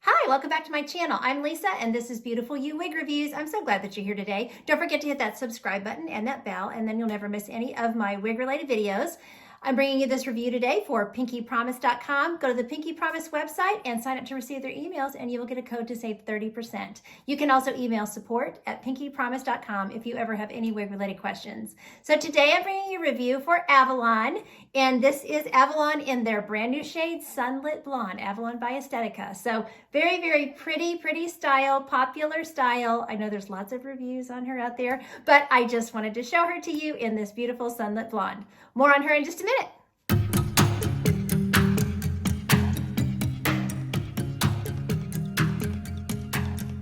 Hi, welcome back to my channel. I'm Lisa and this is Beautiful You Wig Reviews. I'm so glad that you're here today. Don't forget to hit that subscribe button and that bell and then you'll never miss any of my wig related videos. I'm bringing you this review today for pinkypromise.com. Go to the Pinky Promise website and sign up to receive their emails and you will get a code to save 30%. You can also email support@pinkypromise.com if you ever have any wig related questions. So today I'm bringing you a review for Avalon, and this is Avalon in their brand new shade Sunlit Blonde, Avalon by Estetica. So very, very pretty style, popular style. I know there's lots of reviews on her out there, but I just wanted to show her to you in this beautiful Sunlit Blonde. More on her in just a minute.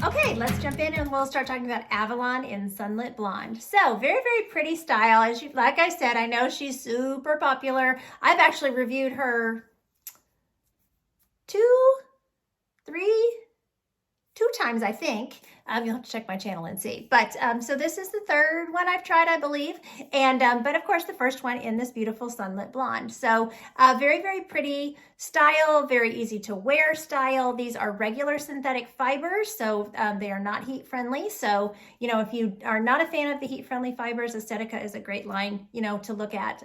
Okay, let's jump in and we'll start talking about Avalon in Sunlit Blonde. So very, very pretty style. Like I said, I know she's super popular. I've actually reviewed her two times, I think. You'll have to check my channel and see. But so this is the third one I've tried, I believe. And but of course the first one in this beautiful Sunlit Blonde. So very, very pretty style, very easy to wear style. These are regular synthetic fibers, so they are not heat friendly. So, you know, if you are not a fan of the heat friendly fibers, Estetica is a great line, you know, to look at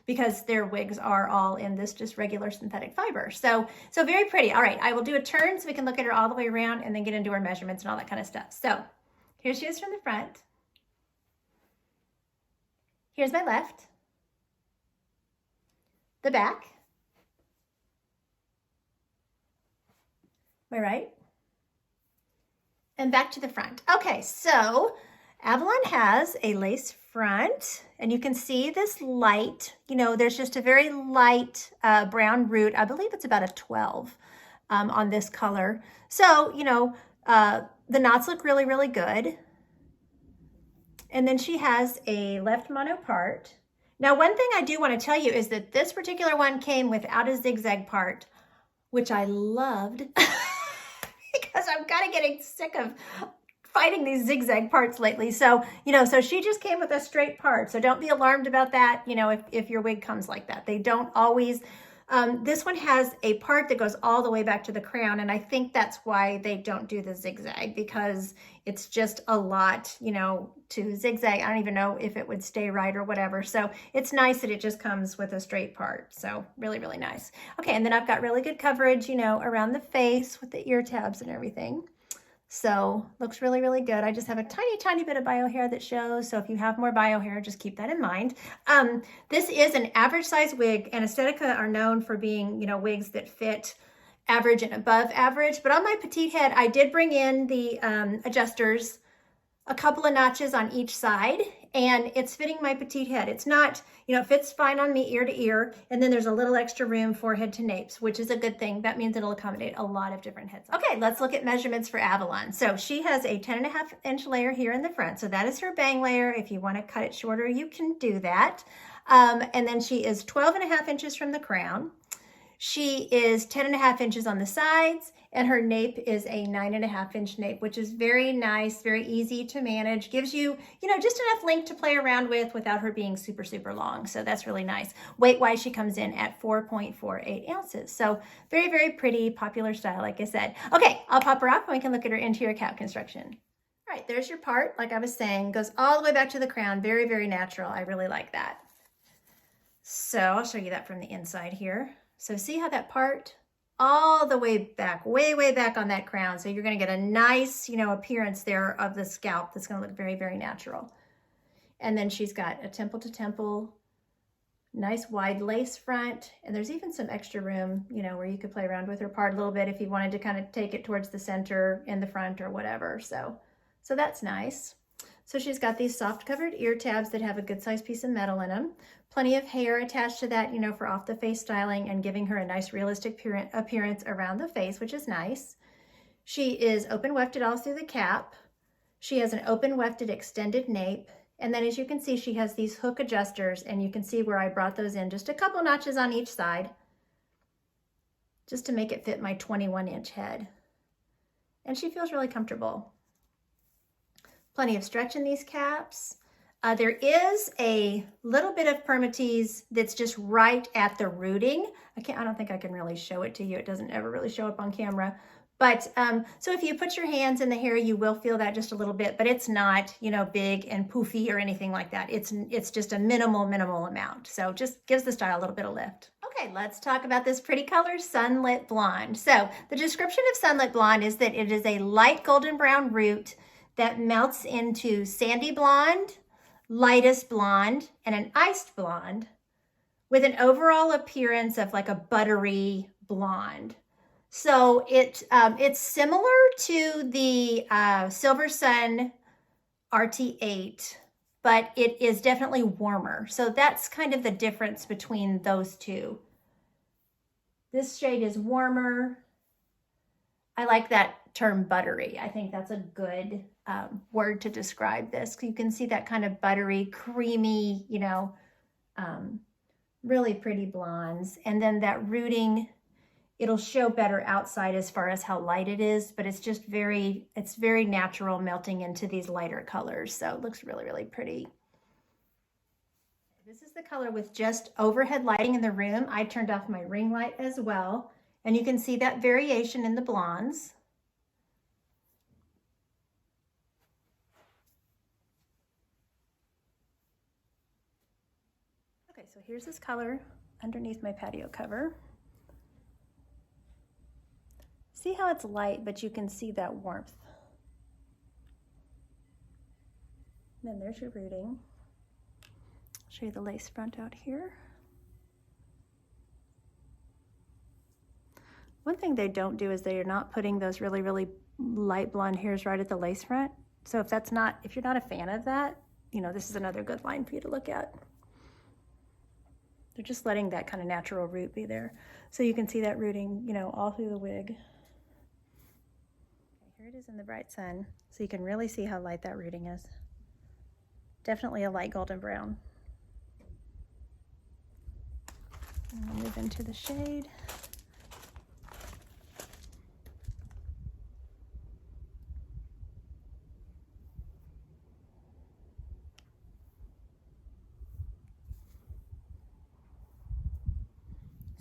because their wigs are all in this just regular synthetic fiber. So very pretty. All right, I will do a turn so we can look at her all the way around and then get into her measurements and all that kind of stuff. So here she is from the front. Here's my left, the back, my right, and back to the front. Okay, so Avalon has a lace front, and you can see this light, you know, there's just a very light brown root. I believe it's about a 12 on this color. So, you know, the knots look really, really good. And then she has a left mono part. Now, one thing I do want to tell you is that this particular one came without a zigzag part, which I loved because I'm kind of getting sick of fighting these zigzag parts lately. So, you know, so she just came with a straight part. So don't be alarmed about that, you know, if your wig comes like that. They don't always. This one has a part that goes all the way back to the crown, and I think that's why they don't do the zigzag, because it's just a lot, you know, to zigzag. I don't even know if it would stay right or whatever. So it's nice that it just comes with a straight part. So really, really nice. Okay, and then I've got really good coverage, you know, around the face with the ear tabs and everything. So looks really, really good. I just have a tiny bit of bio hair that shows. So if you have more bio hair, just keep that in mind. This is an average size wig, and Estetica are known for being, you know, wigs that fit average and above average. But on my petite head, I did bring in the adjusters, a couple of notches on each side, and it's fitting my petite head. It's not, you know, it fits fine on me ear to ear, and then there's a little extra room forehead to napes, which is a good thing. That means it'll accommodate a lot of different heads. Okay, let's look at measurements for Avalon. So she has a 10.5-inch layer here in the front. So that is her bang layer. If you want to cut it shorter, you can do that. And then she is 12.5 inches from the crown. She is 10.5 inches on the sides, and her nape is a 9.5-inch nape, which is very nice, very easy to manage. Gives you, you know, just enough length to play around with without her being super, super long. So that's really nice. Weight-wise, she comes in at 4.48 ounces. So very, very pretty, popular style, like I said. Okay, I'll pop her off and we can look at her interior cap construction. All right, there's your part. Like I was saying, goes all the way back to the crown. Very, very natural. I really like that. So I'll show you that from the inside here. So see how that part all the way back, way back on that crown. So you're going to get a nice, you know, appearance there of the scalp that's going to look very, very natural. And then she's got a temple to temple, nice wide lace front. And there's even some extra room, you know, where you could play around with her part a little bit if you wanted to kind of take it towards the center in the front or whatever. So that's nice. So she's got these soft covered ear tabs that have a good sized piece of metal in them. Plenty of hair attached to that, you know, for off the face styling and giving her a nice realistic appearance around the face, which is nice. She is open wefted all through the cap. She has an open wefted extended nape. And then as you can see, she has these hook adjusters, and you can see where I brought those in, just a couple notches on each side, just to make it fit my 21-inch head. And she feels really comfortable. Plenty of stretch in these caps. There is a little bit of permatease that's just right at the rooting. I don't think I can really show it to you. It doesn't ever really show up on camera, But so if you put your hands in the hair, you will feel that just a little bit, but it's not, you know, big and poofy or anything like that. It's just a minimal amount. So just gives the style a little bit of lift. Okay, let's talk about this pretty color, Sunlit Blonde. So the description of Sunlit Blonde is that it is a light golden brown root that melts into sandy blonde, lightest blonde, and an iced blonde with an overall appearance of like a buttery blonde. So it's similar to the Silver Sun RT8, but it is definitely warmer. So that's kind of the difference between those two. This shade is warmer. I like that term buttery. I think that's a good word to describe this. You can see that kind of buttery, creamy, you know, really pretty blondes. And then that rooting, it'll show better outside as far as how light it is, but it's just it's very natural melting into these lighter colors. So it looks really, really pretty. This is the color with just overhead lighting in the room. I turned off my ring light as well. And you can see that variation in the blondes. Okay, so here's this color underneath my patio cover. See how it's light, but you can see that warmth. And then there's your rooting. I'll show you the lace front out here. One thing they don't do is they are not putting those really, really light blonde hairs right at the lace front. So if you're not a fan of that, you know, this is another good line for you to look at. They're just letting that kind of natural root be there. So you can see that rooting, you know, all through the wig. Okay, here it is in the bright sun. So you can really see how light that rooting is. Definitely a light golden brown. And we'll move into the shade.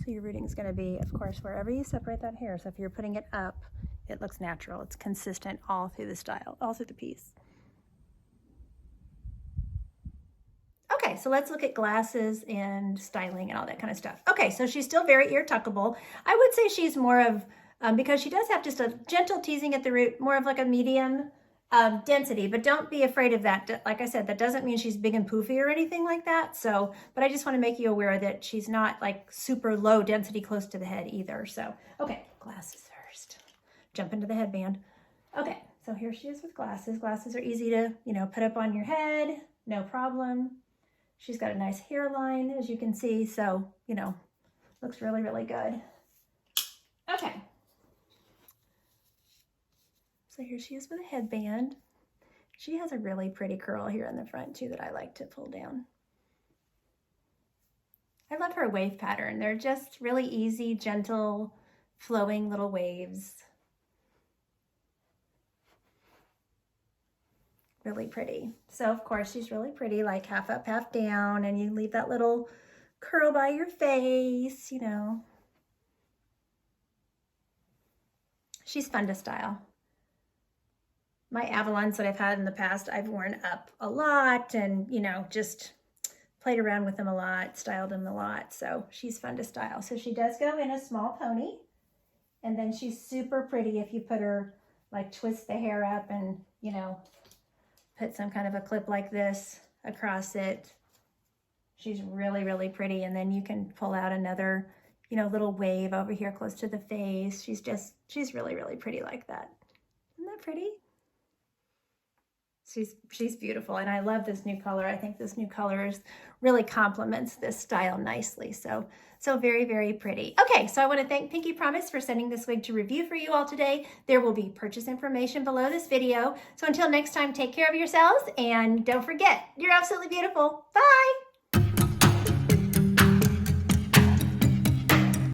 So your rooting is going to be, of course, wherever you separate that hair. So if you're putting it up, it looks natural. It's consistent all through the style, all through the piece. Okay, so let's look at glasses and styling and all that kind of stuff. Okay, so she's still very ear tuckable. I would say she's more of, because she does have just a gentle teasing at the root, more of like a medium density, but don't be afraid of that. Like I said, that doesn't mean she's big and poofy or anything like that. So, but I just want to make you aware that she's not like super low density close to the head either. So, okay, glasses first. Jump into the headband. Okay, so here she is with glasses. Glasses are easy to, you know, put up on your head, no problem. She's got a nice hairline, as you can see. So, you know, looks really, really good. Okay. So here she is with a headband. She has a really pretty curl here in the front too that I like to pull down. I love her wave pattern. They're just really easy, gentle, flowing little waves. Really pretty. So of course she's really pretty, like half up, half down, and you leave that little curl by your face, you know. She's fun to style. My Avalons that I've had in the past, I've worn up a lot and, you know, just played around with them a lot, styled them a lot. So she's fun to style. So she does go in a small pony, and then she's super pretty if you put her, like twist the hair up and, you know, put some kind of a clip like this across it. She's really, really pretty. And then you can pull out another, you know, little wave over here close to the face. She's really, really pretty like that. Isn't that pretty? She's beautiful, and I love this new color. I think this new color really complements this style nicely. So very, very pretty. Okay, so I want to thank Pinky Promise for sending this wig to review for you all today. There will be purchase information below this video. So until next time, take care of yourselves, and don't forget, you're absolutely beautiful. Bye!